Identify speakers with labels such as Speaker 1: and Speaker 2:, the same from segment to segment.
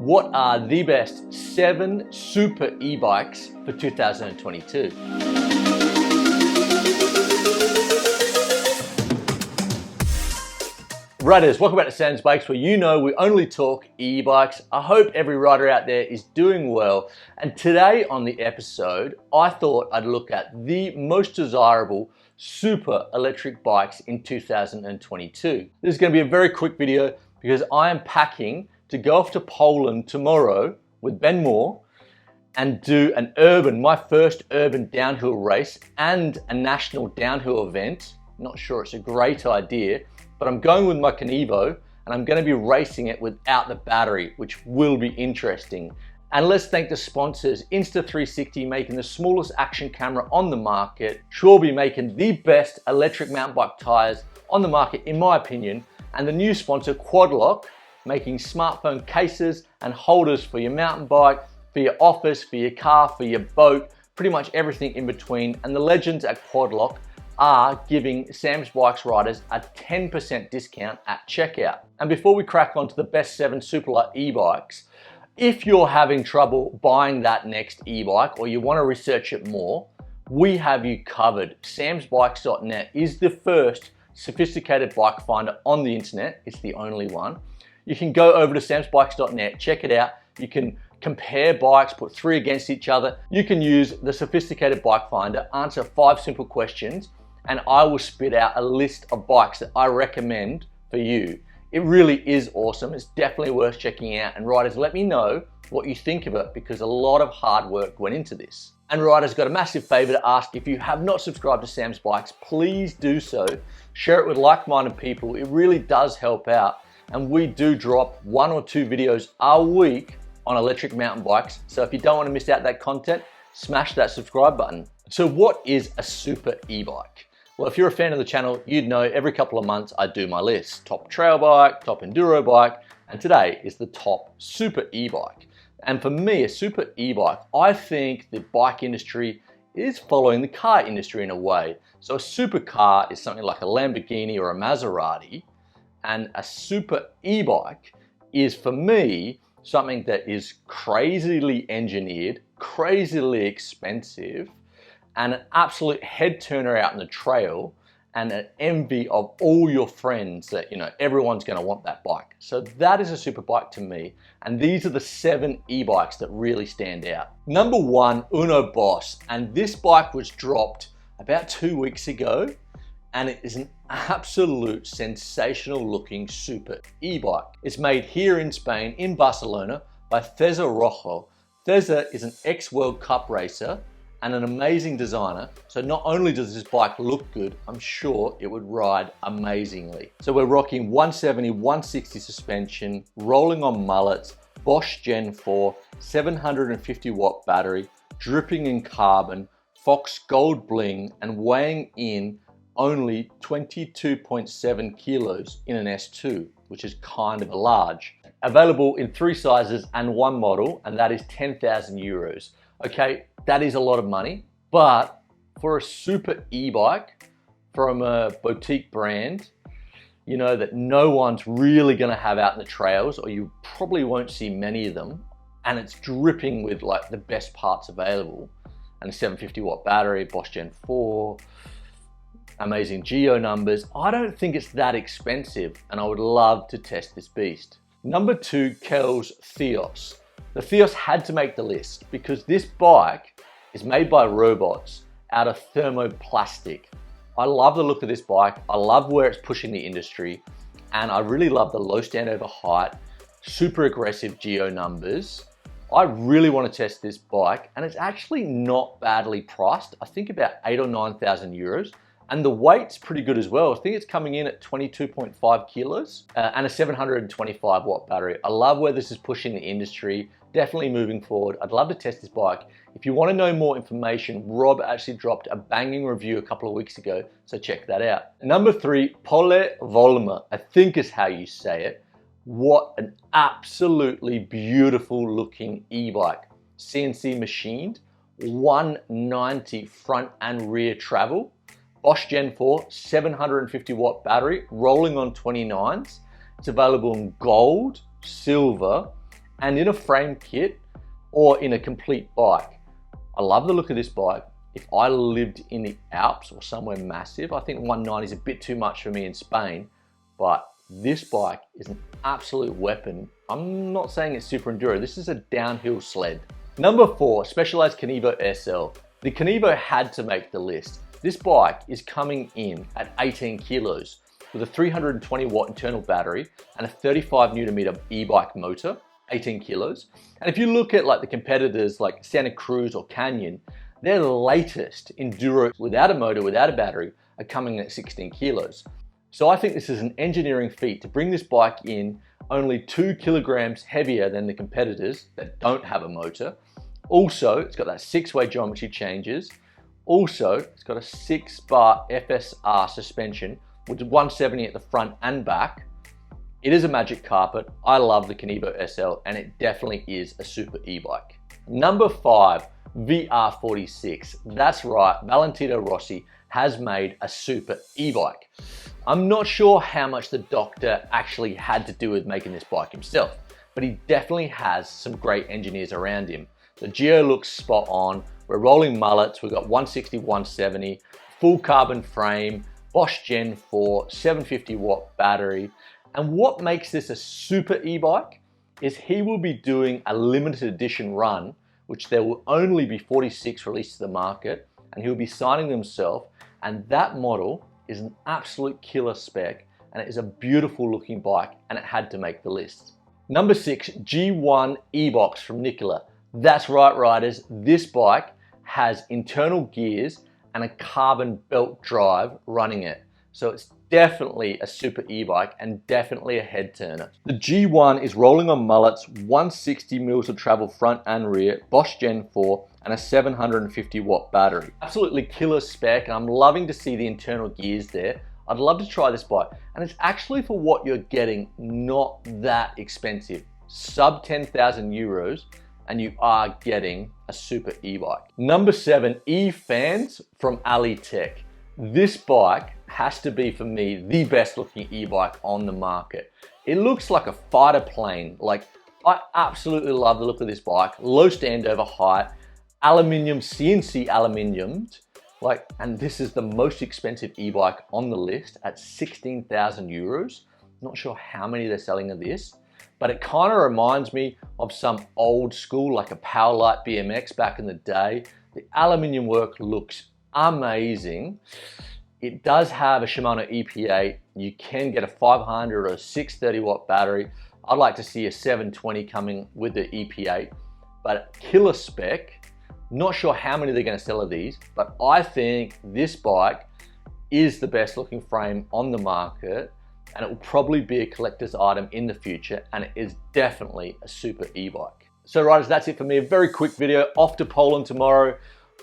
Speaker 1: what are the best 7 super e-bikes for 2022? Riders, welcome back to Sam's Bikes, where you know we only talk e-bikes. I hope every rider out there is doing well. And today on the episode, I thought I'd look at the most desirable super electric bikes in 2022. This is going to be a very quick video because I am packing to go off to Poland tomorrow with Ben Moore and do my first urban downhill race and a national downhill event. Not sure it's a great idea, but I'm going with my Kinivo and I'm going to be racing it without the battery, which will be interesting. And let's thank the sponsors, Insta360, making the smallest action camera on the market, Shorby making the best electric mountain bike tires on the market in my opinion, and the new sponsor Quadlock, making smartphone cases and holders for your mountain bike, for your office, for your car, for your boat, pretty much everything in between. And the legends at Quadlock are giving Sam's Bikes riders a 10% discount at checkout. And before we crack on to the best 7 superlight e-bikes, if you're having trouble buying that next e-bike or you want to research it more, we have you covered. samsbikes.net is the first sophisticated bike finder on the internet. It's the only one. You can go over to samsbikes.net, check it out. You can compare bikes, put 3 against each other. You can use the sophisticated bike finder, answer 5 simple questions, and I will spit out a list of bikes that I recommend for you. It really is awesome. It's definitely worth checking out. And riders, let me know what you think of it because a lot of hard work went into this. And riders, got a massive favor to ask. If you have not subscribed to Sam's Bikes, please do so. Share it with like-minded people. It really does help out. And we do drop 1 or 2 videos a week on electric mountain bikes. So if you don't want to miss out that content, smash that subscribe button. So what is a super e-bike? Well, if you're a fan of the channel, you'd know every couple of months I do my list. Top trail bike, top enduro bike, and today is the top super e-bike. And for me, a super e-bike, I think the bike industry is following the car industry in a way. So a supercar is something like a Lamborghini or a Maserati, and a super e-bike is, for me, something that is crazily engineered, crazily expensive, and an absolute head turner out in the trail, and an envy of all your friends that, you know, everyone's gonna want that bike. So that is a super bike to me. And these are the 7 e-bikes that really stand out. Number 1, Uno Boss. And this bike was dropped about 2 weeks ago. And it is an absolute sensational looking super e-bike. It's made here in Spain, in Barcelona, by César Rojo. César is an ex-World Cup racer and an amazing designer. So not only does this bike look good, I'm sure it would ride amazingly. So we're rocking 170, 160 suspension, rolling on mullets, Bosch Gen 4, 750 watt battery, dripping in carbon, Fox gold bling, and weighing in only 22.7 kilos in an S2, which is kind of a large. Available in 3 sizes and 1 model, and that is 10,000 euros. Okay, that is a lot of money, but for a super e-bike from a boutique brand, you know, that no one's really gonna have out in the trails, or you probably won't see many of them, and it's dripping with like the best parts available, and a 750 watt battery, Bosch Gen 4, amazing geo numbers. I don't think it's that expensive, and I would love to test this beast. Number 2, Kels Theos. The Theos had to make the list because this bike is made by robots out of thermoplastic. I love the look of this bike. I love where it's pushing the industry, and I really love the low standover height, super aggressive geo numbers. I really want to test this bike, and it's actually not badly priced. I think about 8,000 or 9,000 euros. And the weight's pretty good as well. I think it's coming in at 22.5 kilos and a 725 watt battery. I love where this is pushing the industry, definitely moving forward. I'd love to test this bike. If you want to know more information, Rob actually dropped a banging review a couple of weeks ago, so check that out. Number 3, Pole Volmer, I think is how you say it. What an absolutely beautiful looking e-bike. CNC machined, 190 front and rear travel. Bosch Gen 4, 750 watt battery, rolling on 29s. It's available in gold, silver, and in a frame kit or in a complete bike. I love the look of this bike. If I lived in the Alps or somewhere massive, I think 190 is a bit too much for me in Spain, but this bike is an absolute weapon. I'm not saying it's super enduro, this is a downhill sled. Number 4, Specialized Kinivo SL. The Kinivo had to make the list. This bike is coming in at 18 kilos with a 320 watt internal battery and a 35 Newton meter e-bike motor, 18 kilos. And if you look at like the competitors like Santa Cruz or Canyon, their latest enduro without a motor, without a battery, are coming in at 16 kilos. So I think this is an engineering feat to bring this bike in only 2 kilograms heavier than the competitors that don't have a motor. Also, it's got that 6-way geometry changes. Also, it's got a 6-bar FSR suspension with 170 at the front and back. It is a magic carpet. I love the Kinivo SL and it definitely is a super e-bike. Number 5, VR46. That's right, Valentino Rossi has made a super e-bike. I'm not sure how much the doctor actually had to do with making this bike himself, but he definitely has some great engineers around him. The geo looks spot on. We're rolling mullets. We've got 160, 170, full carbon frame, Bosch Gen 4, 750 watt battery. And what makes this a super e-bike is he will be doing a limited edition run, which there will only be 46 released to the market, and he'll be signing them himself. And that model is an absolute killer spec, and it is a beautiful looking bike, and it had to make the list. Number 6, G1 e-box from Nicola. That's right, riders. This bike has internal gears and a carbon belt drive running it. So it's definitely a super e-bike and definitely a head turner. The G1 is rolling on mullets, 160 mils of travel front and rear, Bosch Gen 4, and a 750 watt battery. Absolutely killer spec, and I'm loving to see the internal gears there. I'd love to try this bike, and it's actually for what you're getting not that expensive. Sub 10,000 euros, and you are getting a super e-bike. Number 7, EFans from Alitech. This bike has to be, for me, the best looking e-bike on the market. It looks like a fighter plane. Like, I absolutely love the look of this bike. Low standover height, aluminium, CNC aluminiumed. Like, and this is the most expensive e-bike on the list at 16,000 euros. Not sure how many they're selling of this, but it kind of reminds me of some old school, like a Powerlight BMX back in the day. The aluminium work looks amazing. It does have a Shimano EP8. You can get a 500 or a 630 watt battery. I'd like to see a 720 coming with the EP8, but killer spec. Not sure how many they're going to sell of these, but I think this bike is the best looking frame on the market, and it will probably be a collector's item in the future, and it is definitely a super e-bike. So riders, that's it for me. A very quick video. Off to Poland tomorrow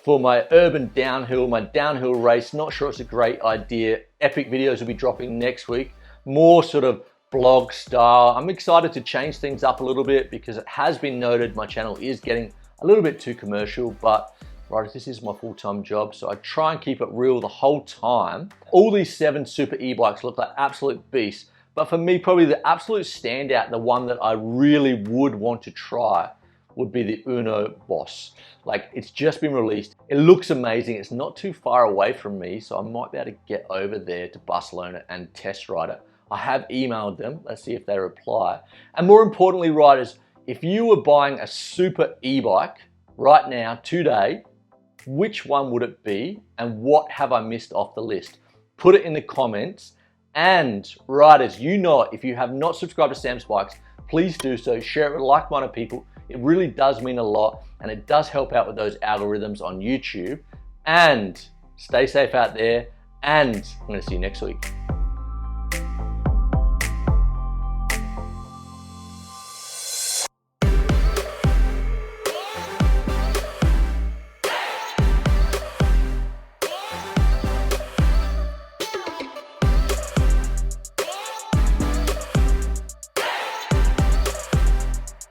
Speaker 1: for my urban downhill, my downhill race. Not sure it's a great idea. Epic videos will be dropping next week. More sort of blog style. I'm excited to change things up a little bit because it has been noted my channel is getting a little bit too commercial, but right, this is my full-time job, so I try and keep it real the whole time. All these 7 super e-bikes look like absolute beasts, but for me, probably the absolute standout, the one that I really would want to try, would be the Uno Boss. Like, it's just been released. It looks amazing. It's not too far away from me, so I might be able to get over there to Barcelona and test ride it. I have emailed them. Let's see if they reply. And more importantly, riders, if you were buying a super e-bike right now, today, which one would it be and what have I missed off the list? Put it in the comments. And riders, you know it, if you have not subscribed to Sam's Bikes, please do so. Share it with like-minded people. It really does mean a lot, and it does help out with those algorithms on YouTube. And stay safe out there, and I'm going to see you next week.